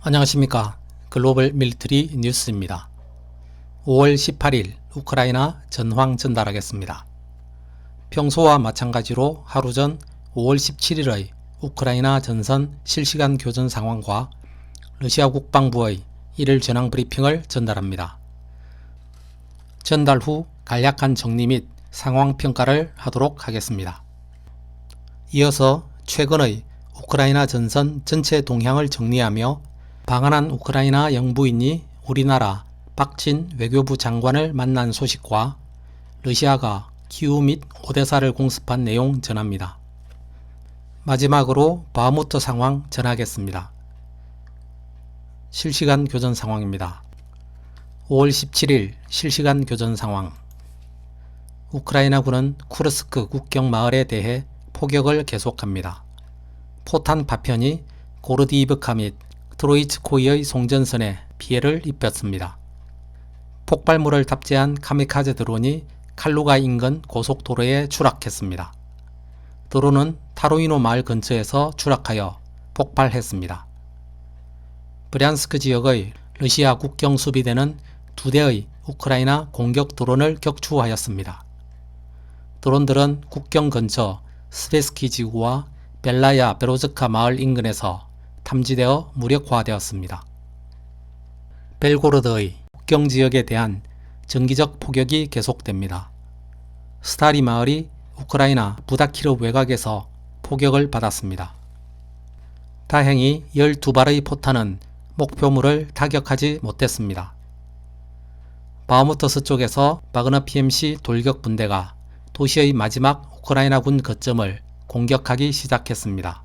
안녕하십니까. 글로벌 밀리터리 뉴스입니다. 5월 18일 우크라이나 전황 전달하겠습니다. 평소와 마찬가지로 하루 전 5월 17일의 우크라이나 전선 실시간 교전 상황과 러시아 국방부의 1일 전황 브리핑을 전달합니다. 전달 후 간략한 정리 및 상황 평가를 하도록 하겠습니다. 이어서 최근의 우크라이나 전선 전체 동향을 정리하며 방한한 우크라이나 영부인이 우리나라 박진 외교부 장관을 만난 소식과 러시아가 키우 및 오데사를 공습한 내용 전합니다. 마지막으로 바흐무트 상황 전하겠습니다. 실시간 교전 상황입니다. 5월 17일 실시간 교전 상황. 우크라이나군은 쿠르스크 국경 마을에 대해 포격을 계속합니다. 포탄 파편이 고르디이브카 및 트로이츠코이의 송전선에 피해를 입혔습니다. 폭발물을 탑재한 카미카제 드론이 칼루가 인근 고속도로에 추락했습니다. 드론은 타로이노 마을 근처에서 추락하여 폭발했습니다. 브리안스크 지역의 러시아 국경 수비대는 2대의 우크라이나 공격 드론을 격추하였습니다. 드론들은 국경 근처 스베스키 지구와 벨라야 베로즈카 마을 인근에서 탐지되어 무력화되었습니다. 벨고로드의 국경 지역에 대한 정기적 포격이 계속됩니다. 스타리 마을이 우크라이나 부다키르 외곽에서 포격을 받았습니다. 다행히 12발의 포탄은 목표물을 타격하지 못했습니다. 바흐무트스 쪽에서 바그너 PMC 돌격 분대가 도시의 마지막 우크라이나군 거점을 공격하기 시작했습니다.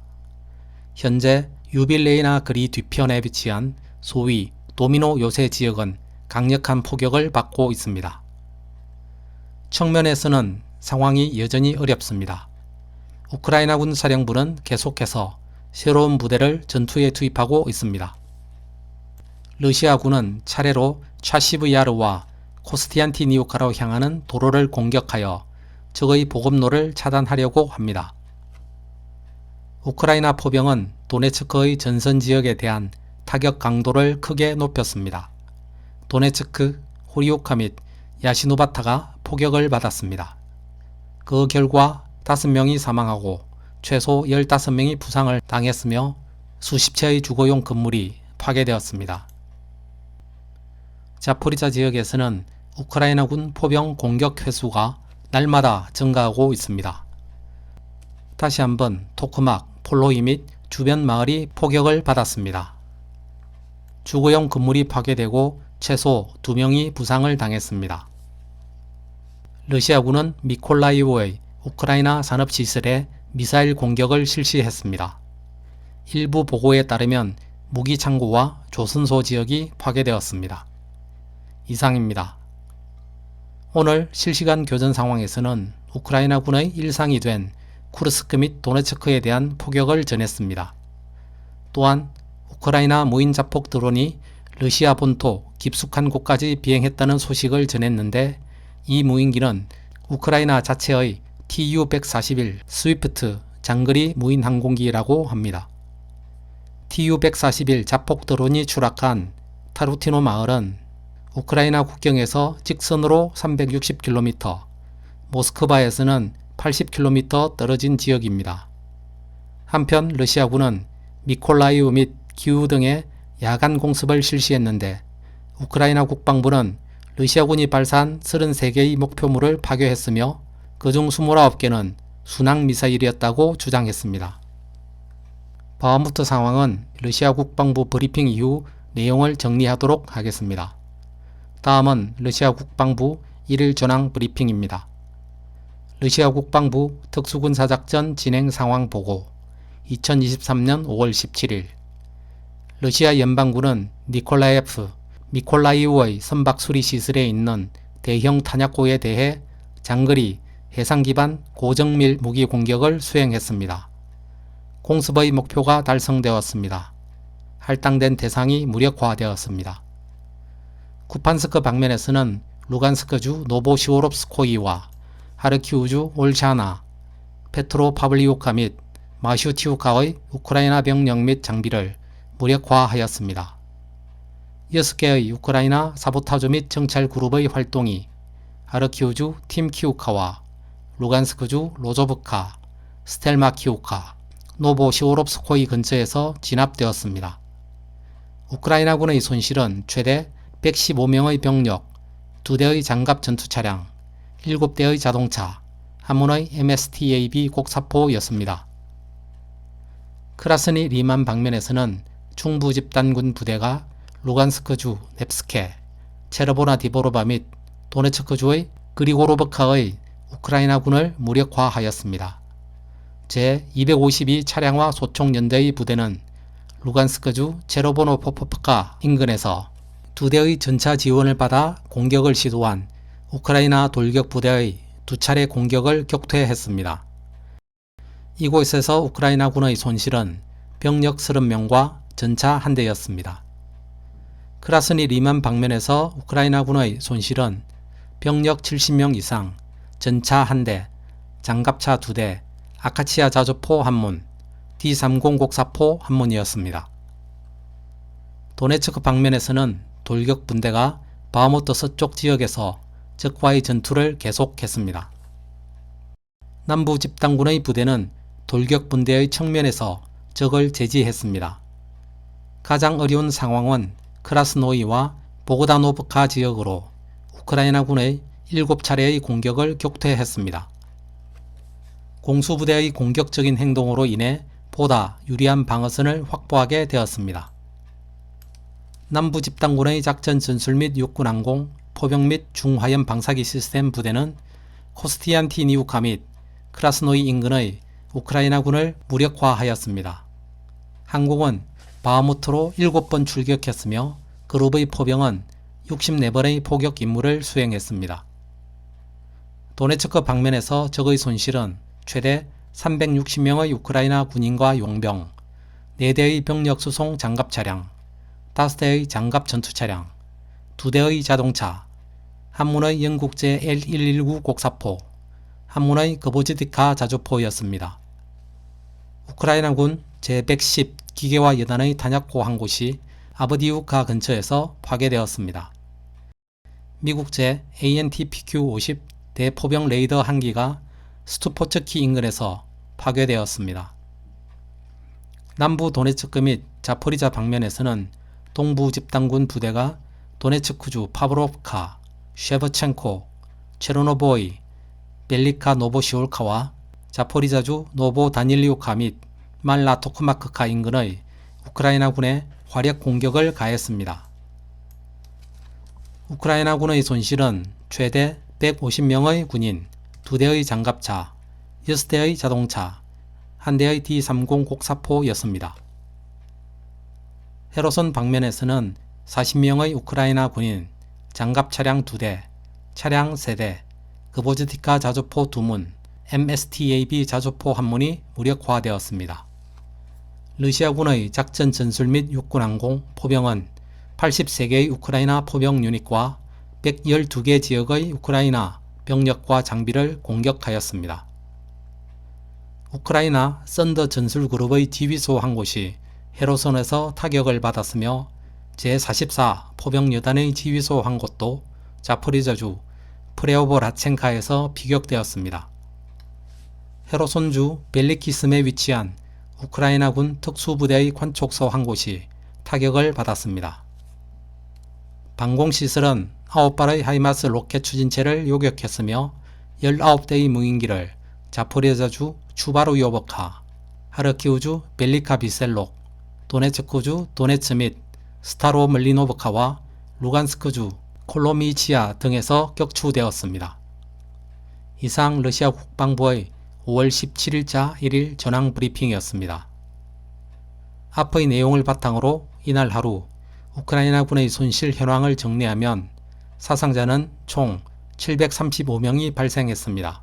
현재 유빌레이나 거리 뒤편에 위치한 소위 도미노 요새 지역은 강력한 포격을 받고 있습니다. 측면에서는 상황이 여전히 어렵습니다. 우크라이나군 사령부는 계속해서 새로운 부대를 전투에 투입하고 있습니다. 러시아군은 차례로 차시브야르와 코스티안티니우카로 향하는 도로를 공격하여 적의 보급로를 차단하려고 합니다. 우크라이나 포병은 도네츠크의 전선 지역에 대한 타격 강도를 크게 높였습니다. 도네츠크, 호리오카 및 야시노바타가 포격을 받았습니다. 그 결과 5명이 사망하고 최소 15명이 부상을 당했으며 수십 채의 주거용 건물이 파괴되었습니다. 자포리자 지역에서는 우크라이나군 포병 공격 횟수가 날마다 증가하고 있습니다. 다시 한번 토크막, 폴로이 및 주변 마을이 포격을 받았습니다. 주거용 건물이 파괴되고 최소 2명이 부상을 당했습니다. 러시아군은 미콜라이오의 우크라이나 산업시설에 미사일 공격을 실시했습니다. 일부 보고에 따르면 무기창고와 조선소 지역이 파괴되었습니다. 이상입니다. 오늘 실시간 교전 상황에서는 우크라이나군의 일상이 된 쿠르스크 및 도네츠크에 대한 포격을 전했습니다. 또한 우크라이나 무인 자폭 드론이 러시아 본토 깊숙한 곳까지 비행했다는 소식을 전했는데 이 무인기는 우크라이나 자체의 Tu-141 스위프트 장거리 무인 항공기라고 합니다. Tu-141 자폭 드론이 추락한 타루티노 마을은 우크라이나 국경에서 직선으로 360km, 모스크바에서는 80km 떨어진 지역입니다. 한편 러시아군은 미콜라이우 및 키우 등의 야간 공습을 실시했는데 우크라이나 국방부는 러시아군이 발사한 33개의 목표물을 파괴했으며 그중 29개는 순항 미사일이었다고 주장했습니다. 바흐무트 상황은 러시아 국방부 브리핑 이후 내용을 정리하도록 하겠습니다. 다음은 러시아 국방부 1일 전황 브리핑입니다. 러시아 국방부 특수군사작전 진행 상황 보고 2023년 5월 17일 러시아 연방군은 니콜라예프, 미콜라이우의 선박 수리 시설에 있는 대형 탄약고에 대해 장거리 해상 기반 고정밀 무기 공격을 수행했습니다. 공습의 목표가 달성되었습니다. 할당된 대상이 무력화되었습니다. 쿠판스크 방면에서는 루간스크주 노보시오롭스코이와 하르키우주 올샤나, 페트로파블리우카 및 마슈티우카의 우크라이나 병력 및 장비를 무력화하였습니다. 6개의 우크라이나 사보타주 및 정찰 그룹의 활동이 하르키우주 팀키우카와 루간스크주 로조브카, 스텔마키우카, 노보시오롭스코이 근처에서 진압되었습니다. 우크라이나군의 손실은 최대 115명의 병력, 2대의 장갑 전투차량, 7대의 자동차, 한문의 MSTAB 곡사포였습니다. 크라스니 리만 방면에서는 중부 집단군 부대가 루간스크주 넵스케, 체르보나 디보로바 및 도네츠크주의 그리고로브카의 우크라이나군을 무력화하였습니다. 제252 차량화 소총연대의 부대는 루간스크주 체르보노포프카 인근에서 2대의 전차 지원을 받아 공격을 시도한 우크라이나 돌격 부대의 2차례 공격을 격퇴했습니다. 이곳에서 우크라이나군의 손실은 병력 30명과 전차 1대였습니다. 크라스니 리만 방면에서 우크라이나군의 손실은 병력 70명 이상, 전차 1대, 장갑차 2대, 아카치아 자주포 1문, D30 곡사포 1문이었습니다. 도네츠크 방면에서는 돌격 분대가 바흐무트 서쪽 지역에서 적과의 전투를 계속했습니다. 남부 집단군의 부대는 돌격 분대의 측면에서 적을 제지했습니다. 가장 어려운 상황은 크라스노이와 보그다노브카 지역으로 우크라이나군의 7차례의 공격을 격퇴했습니다. 공수부대의 공격적인 행동으로 인해 보다 유리한 방어선을 확보하게 되었습니다. 남부 집단군의 작전 전술 및 육군 항공, 포병 및 중화염 방사기 시스템 부대는 코스티안티니우카 및 크라스노이 인근의 우크라이나군을 무력화하였습니다. 항공은 바흐무트로 7번 출격했으며 그룹의 포병은 64번의 포격 임무를 수행했습니다. 도네츠크 방면에서 적의 손실은 최대 360명의 우크라이나 군인과 용병, 4대의 병력 수송 장갑 차량, 5대의 장갑 전투 차량, 2대의 자동차, 한문의 영국제 L119 곡사포, 한문의 거보지디카 자주포였습니다. 우크라이나군 제110 기계화 여단의 탄약고 한 곳이 아브디우카 근처에서 파괴되었습니다. 미국제 ANTPQ-50 대포병 레이더 한 기가 스투포츠키 인근에서 파괴되었습니다. 남부 도네츠크 및 자포리자 방면에서는 동부 집단군 부대가 도네츠크주 파브로프카, 쉐버첸코, 체르노보이, 벨리카 노보시올카와 자포리자주 노보다닐리우카 및 말라 토크마크카 인근의 우크라이나군에 화력 공격을 가했습니다. 우크라이나군의 손실은 최대 150명의 군인, 2대의 장갑차, 6대의 자동차, 1대의 D30 곡사포였습니다. 헤르손 방면에서는 40명의 우크라이나 군인, 장갑 차량 2대, 차량 3대, 그보즈티카 자주포 2문, MSTAB 자주포 1문이 무력화되었습니다. 러시아군의 작전 전술 및 육군 항공, 포병은 83개의 우크라이나 포병 유닛과 112개 지역의 우크라이나 병력과 장비를 공격하였습니다. 우크라이나 썬더 전술 그룹의 지휘소 한 곳이 헤르손에서 타격을 받았으며 제44 포병여단의 지휘소 한 곳도 자포리자주 프레오보라첸카에서 피격되었습니다. 헤르손주 벨리키스메에 위치한 우크라이나군 특수부대의 관촉소 한 곳이 타격을 받았습니다. 방공시설은 9발의 하이마스 로켓 추진체를 요격했으며 19대의 무인기를 자포리자주 추바루요버카, 하르키우주 벨리카 비셀록, 도네츠크주 도네츠 및 스타로 멜리노브카와 루간스크주 콜로미치아 등에서 격추되었습니다. 이상 러시아 국방부의 5월 17일자 1일 전황 브리핑이었습니다. 앞의 내용을 바탕으로 이날 하루 우크라이나군의 손실 현황을 정리하면 사상자는 총 735명이 발생했습니다.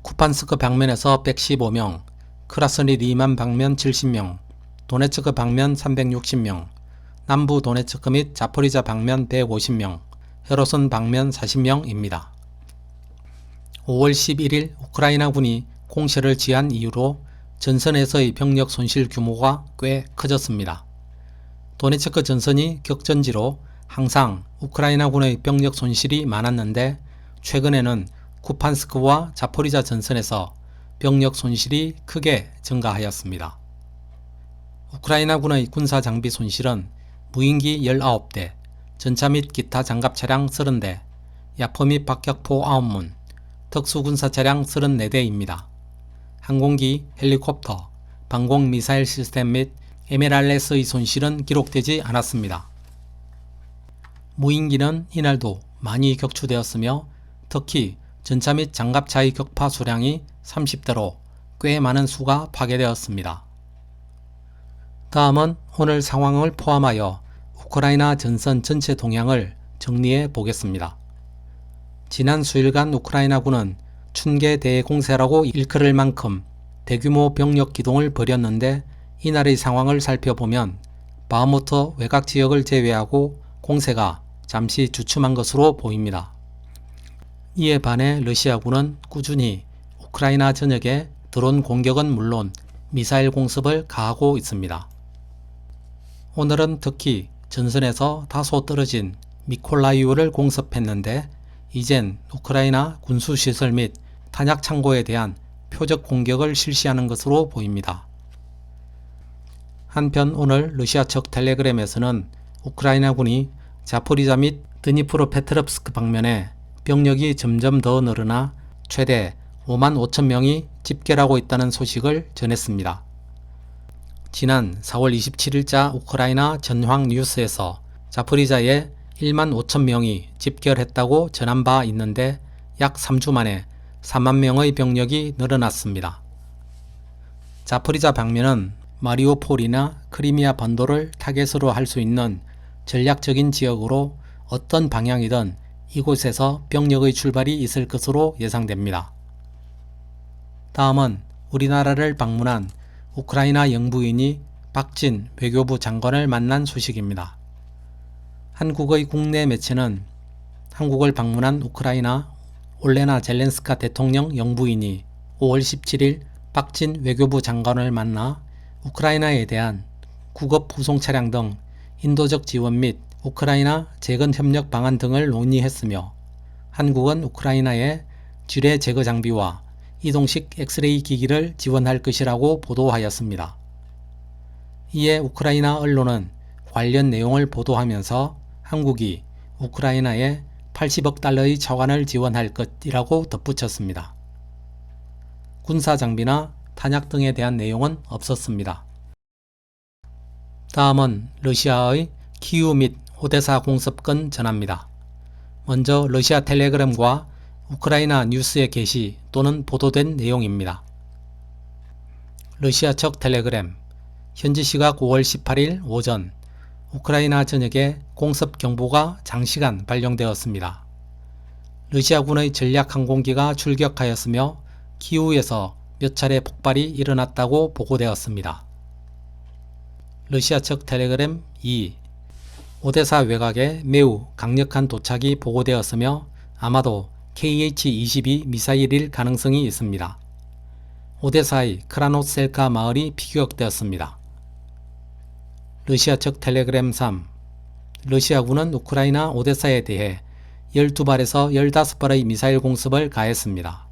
쿠판스크 방면에서 115명, 크라스니 리만 방면 70명, 도네츠크 방면 360명, 남부 도네츠크 및 자포리자 방면 150명, 헤르손 방면 40명입니다. 5월 11일 우크라이나군이 공세를 지한 이후로 전선에서의 병력 손실 규모가 꽤 커졌습니다. 도네츠크 전선이 격전지로 항상 우크라이나군의 병력 손실이 많았는데 최근에는 쿠판스크와 자포리자 전선에서 병력 손실이 크게 증가하였습니다. 우크라이나군의 군사 장비 손실은 무인기 19대, 전차 및 기타 장갑 차량 30대, 야포 및 박격포 9문, 특수군사 차량 34대입니다. 항공기, 헬리콥터, 방공 미사일 시스템 및 MLRS의 손실은 기록되지 않았습니다. 무인기는 이날도 많이 격추되었으며 특히 전차 및 장갑차의 격파 수량이 30대로 꽤 많은 수가 파괴되었습니다. 다음은 오늘 상황을 포함하여 우크라이나 전선 전체 동향을 정리해 보겠습니다. 지난 수일간 우크라이나군은 춘계 대공세라고 일컬을 만큼 대규모 병력 기동을 벌였는데 이날의 상황을 살펴보면 바흐무트 외곽 지역을 제외하고 공세가 잠시 주춤한 것으로 보입니다. 이에 반해 러시아군은 꾸준히 우크라이나 전역에 드론 공격은 물론 미사일 공습을 가하고 있습니다. 오늘은 특히 전선에서 다소 떨어진 미콜라이우를 공습했는데 이젠 우크라이나 군수시설 및 탄약 창고에 대한 표적 공격을 실시하는 것으로 보입니다. 한편 오늘 러시아 측 텔레그램에서는 우크라이나군이 자포리자 및 드니프로페트롭스크 방면에 병력이 점점 더 늘어나 최대 5만 5천 명이 집결하고 있다는 소식을 전했습니다. 지난 4월 27일자 우크라이나 전황 뉴스에서 자포리자에 1만 5천 명이 집결했다고 전한 바 있는데 약 3주 만에 3만 명의 병력이 늘어났습니다. 자포리자 방면은 마리오폴이나 크리미아 반도를 타겟으로 할 수 있는 전략적인 지역으로 어떤 방향이든 이곳에서 병력의 출발이 있을 것으로 예상됩니다. 다음은 우리나라를 방문한 우크라이나 영부인이 박진 외교부 장관을 만난 소식입니다. 한국의 국내 매체는 한국을 방문한 우크라이나 올레나 젤렌스카 대통령 영부인이 5월 17일 박진 외교부 장관을 만나 우크라이나에 대한 구급 후송 차량 등 인도적 지원 및 우크라이나 재건 협력 방안 등을 논의했으며 한국은 우크라이나에 지뢰 제거 장비와 이동식 엑스레이 기기를 지원할 것이라고 보도하였습니다. 이에 우크라이나 언론은 관련 내용을 보도하면서 한국이 우크라이나에 80억 달러의 차관을 지원할 것이라고 덧붙였습니다. 군사 장비나 탄약 등에 대한 내용은 없었습니다. 다음은 러시아의 키우 및 오데사 공습권 전합니다. 먼저 러시아 텔레그램과 우크라이나 뉴스에 게시 또는 보도된 내용입니다. 러시아 측 텔레그램 현지 시각 5월 18일 오전 우크라이나 전역에 공습 경보가 장시간 발령되었습니다. 러시아군의 전략 항공기가 출격하였으며 키우에서 몇 차례 폭발이 일어났다고 보고되었습니다. 러시아 측 텔레그램 2. 오데사 외곽에 매우 강력한 도착이 보고되었으며 아마도 KH-22 미사일일 가능성이 있습니다. 오데사의 크라노셀카 마을이 피격되었습니다. 러시아 측 텔레그램 3. 러시아군은 우크라이나 오데사에 대해 12발에서 15발의 미사일 공습을 가했습니다.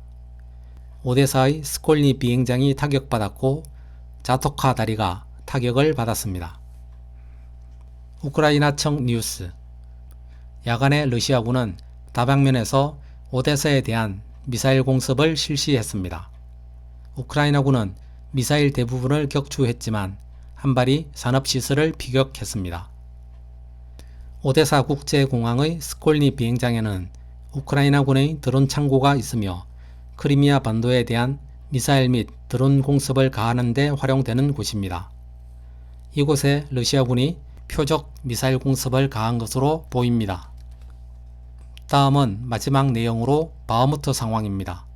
오데사의 스콜니 비행장이 타격받았고 자토카 다리가 타격을 받았습니다. 우크라이나 청 뉴스 야간에 러시아군은 다방면에서 오데사에 대한 미사일 공습을 실시했습니다. 우크라이나군은 미사일 대부분을 격추했지만 한 발이 산업시설을 피격했습니다. 오데사 국제공항의 스콜니 비행장에는 우크라이나군의 드론 창고가 있으며 크리미아 반도에 대한 미사일 및 드론 공습을 가하는 데 활용되는 곳입니다. 이곳에 러시아군이 표적 미사일 공습을 가한 것으로 보입니다. 다음은 마지막 내용으로 바흐무트 상황입니다.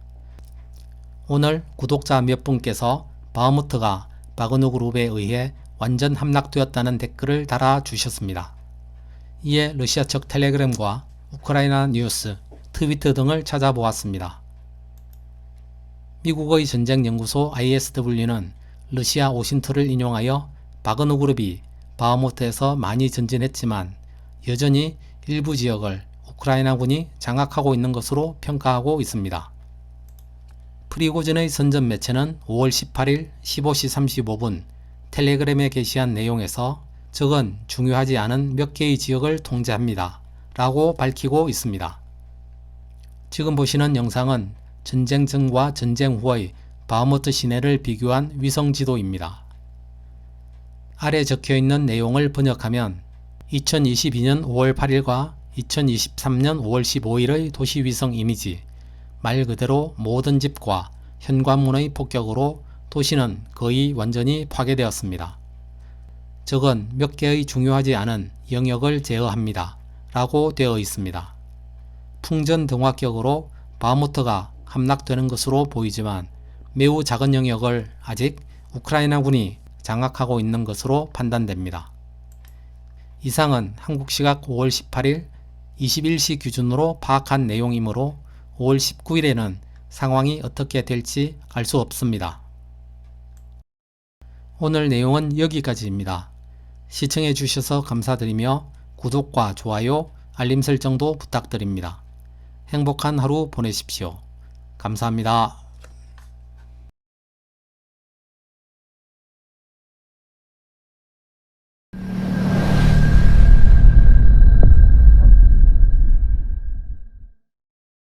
오늘 구독자 몇 분께서 바흐무트가 바그너 그룹에 의해 완전 함락되었다는 댓글을 달아주셨습니다. 이에 러시아 측 텔레그램과 우크라이나 뉴스, 트위터 등을 찾아보았습니다. 미국의 전쟁연구소 ISW는 러시아 오신트를 인용하여 바그너 그룹이 바흐무트에서 많이 전진했지만 여전히 일부 지역을 우크라이나군이 장악하고 있는 것으로 평가하고 있습니다. 프리고진의 선전 매체는 5월 18일 15시 35분 텔레그램에 게시한 내용에서 적은 중요하지 않은 몇 개의 지역을 통제합니다 라고 밝히고 있습니다. 지금 보시는 영상은 전쟁 전과 전쟁 후의 바흐무트 시내를 비교한 위성 지도입니다. 아래 적혀있는 내용을 번역하면 2022년 5월 8일과 2023년 5월 15일의 도시위성 이미지, 말 그대로 모든 집과 현관문의 폭격으로 도시는 거의 완전히 파괴되었습니다. 적은 몇 개의 중요하지 않은 영역을 제어합니다 라고 되어 있습니다. 풍전등화격으로 바흐무트가 함락되는 것으로 보이지만 매우 작은 영역을 아직 우크라이나군이 장악하고 있는 것으로 판단됩니다. 이상은 한국시각 5월 18일 21시 기준으로 파악한 내용이므로 5월 19일에는 상황이 어떻게 될지 알 수 없습니다. 오늘 내용은 여기까지입니다. 시청해 주셔서 감사드리며 구독과 좋아요, 알림 설정도 부탁드립니다. 행복한 하루 보내십시오. 감사합니다.